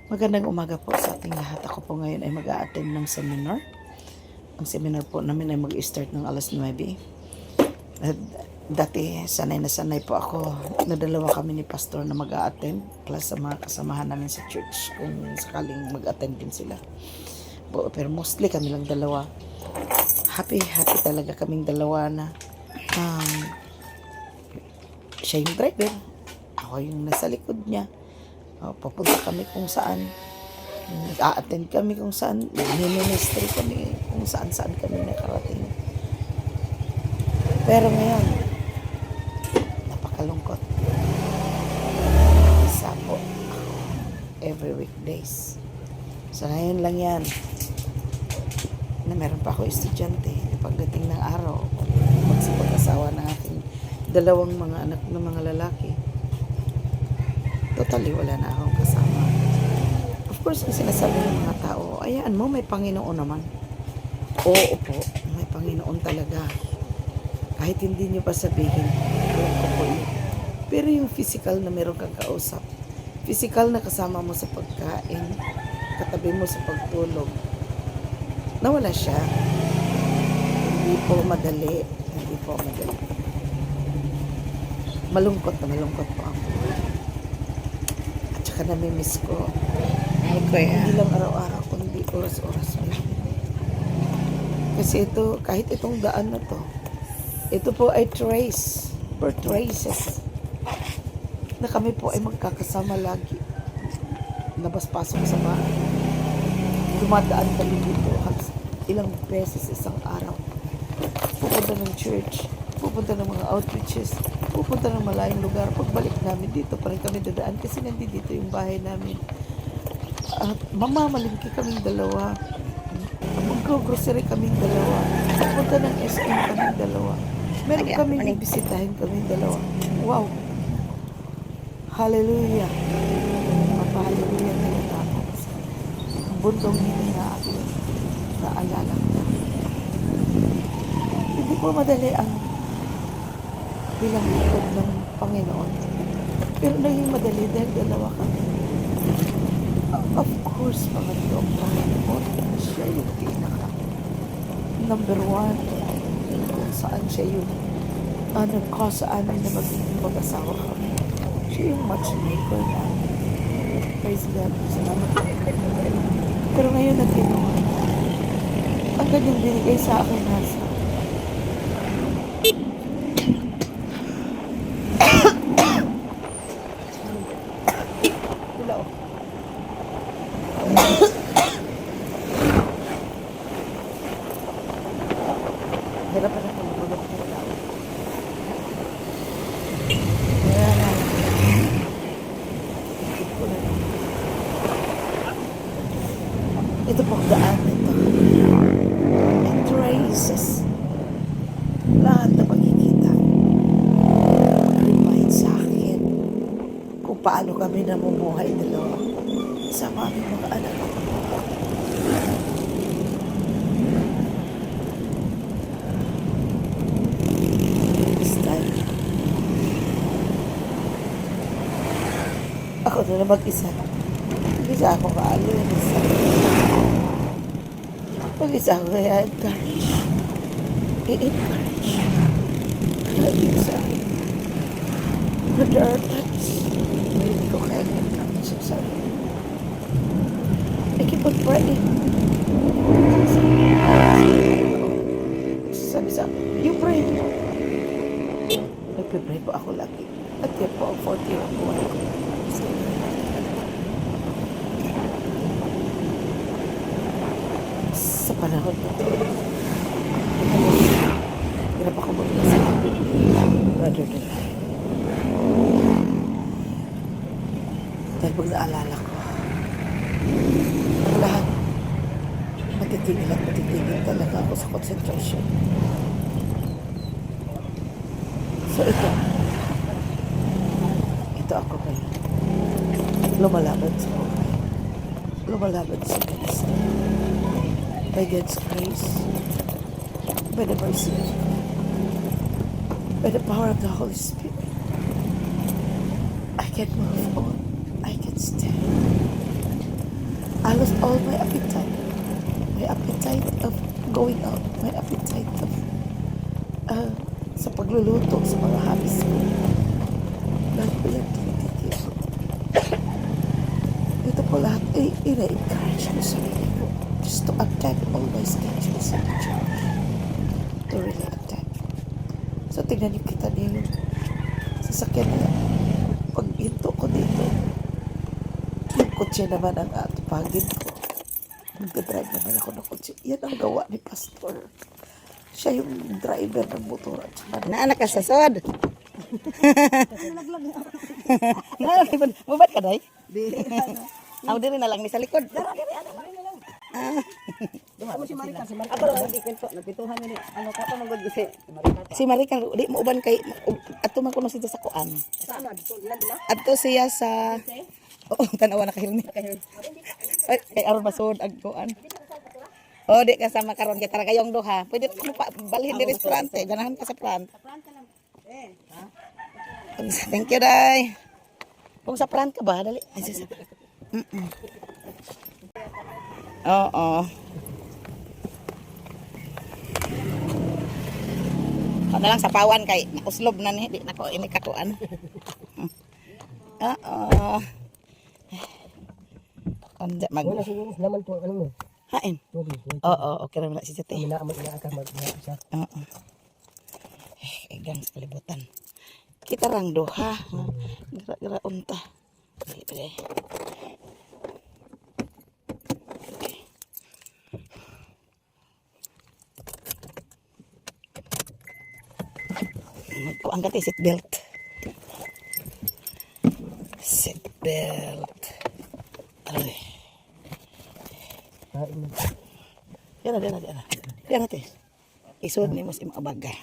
Magandang umaga po sa ating lahat. Ako po ngayon ay mag-a-attend ng seminar. Ang seminar po namin ay mag-start ng alas 9. At dati, sanay na sanay po ako. Nadalawa kami ni pastor na mag-a-attend plus sa mga kasamahan namin sa church kung sakaling mag-attend din sila. Pero mostly kami lang dalawa. Happy talaga kaming dalawa na siya yung driver. Ako yung nasa likod niya. Papunta kami kung saan, nag-a-attend kami kung saan, ministry kami kung saan kami nakarating. Pero ngayon, napakalungkot. Isa po ako every weekdays. So ngayon lang yan na meron pa ako estudyante. Pagdating ng araw, magsipag-asawa ng aking dalawang mga anak ng mga lalaki. Totally wala na akong kasama. Of course, ang sinasabi ng mga tao, ayan mo, may Panginoon naman. Oo po, may Panginoon talaga. Kahit hindi nyo pa sabihin, alam ko po yun. Pero yung physical na meron kang kausap, physical na kasama mo sa pagkain, katabi mo sa pagtulog, nawala siya. Hindi po madali. Malungkot po ako. Namimiss ko. Okay. Hindi lang araw-araw, kundi oras-oras. Kasi ito, kahit itong daan na to, ito po ay traces na kami po ay magkakasama lagi. Labas-pasok sa bahay. Dumadaan kami dito ilang beses isang araw. Pupunta ng church, pupunta ng mga outreaches, pupunta ng malayong lugar. Pagbalik namin dito, pa rin kami dadaan kasi nandito yung bahay namin. At mamamalingki kaming dalawa. Mag-grocery kaming dalawa. Pupunta ng SM kaming dalawa. Meron kaming ibisitahin kaming dalawa. Wow! Hallelujah! Mapahallelujah talaga ako. Ang bundong hindi na aking naalala ko. Hindi po madali ang bilang likod ng Panginoon. Pero naging madali dahil dalawa kami. Of course, pangatlo ang Panginoon. Siya yung pinaka number one. Kung saan siya yung nag-cause sa amin na magiging mag-asawa kami. Siya yung matchmaker namin. Praise God. Salamat po. Pero ngayon na kinuha. Ang kanyang binigay sa akin nasa hirapan ako magulog ng ilaw. Kaya na. Ito pong daan ito. It traces. Lahat na makikita. Mag-remind sa akin kung paano kami namumuhay dalawa sa aming mga anak at mga. Ako na mag-isa. Mag-isa ako kaalo. Mag-isa ako kaya encourage. I-encourage. Lagi sa akin. But there are times hindi ko kaya encourage sa sarili. I keep on praying. Sabi sa akin, you pray mo. Nagpipray po ako lagi. At yan po ang 40 year ang buhay ko. Sa panahon na ito, hirap ako mag-isa rather than dahil pag naalala ko ang lahat matitigil talaga ako sa concentration. So ito ako ngayon lumalaban sa buhay, lumalaban sa ministry. By God's grace, by the mercy of God, by the power of the Holy Spirit, I can move on, I can stand. I lost all my appetite. My appetite of going out. My appetite of sa pagluluto sa mga hobbies ko. Lahat ko yan tinitigil. Ito po lahat ay ina-encourage ko sa sarili ko. Just to attend all my schedules in the church. To really attend. So tingnan niyo kita niyo yung sasakyan na pag hinto ko dito. Yung kotse naman ang atupagin ko. Nagdadrive naman ako ng kotse. Yan ang gawa ni Pastor. Siya yung driver ng motor at saka Naanak ka sa sod. Naanak ka Mubat ka, day? Ako diri na lang ni sa likod. Ako lang hindi kwento, nagpituhan ni ano ka pa magod kasi. Si Marika, di mo uban kay ato man kuno siya sa kuan. Saan na dito ilan dila? Adto siya sa Oo, tanawa na kahilmi. Ay, kay aron masud ang kuan. Oh, di kasama karon kay tara kayong duha. Pwede mo pa balhin di restaurante, ganahan ka sa plant. Thank you, day. Kung sa plant ka ba, dali. Ay, sis. Oo. Ano lang sa pawan kay nauslob na ni, di nako ini kakuan. Oo. Anda mag. Wala siguro naman to ano mo. Hain. Tuloy. Oo, okay ra na si Sete. Minaamot na aka mag-isa. Oo. Egang sa kalibutan. Kita rang duha. Gira-gira unta. Okay. Magkuang ka tayo seatbelt. Seatbelt. Aray. Kain na. Yan na. Yan natin. Isuod ni mo sa mga bagay.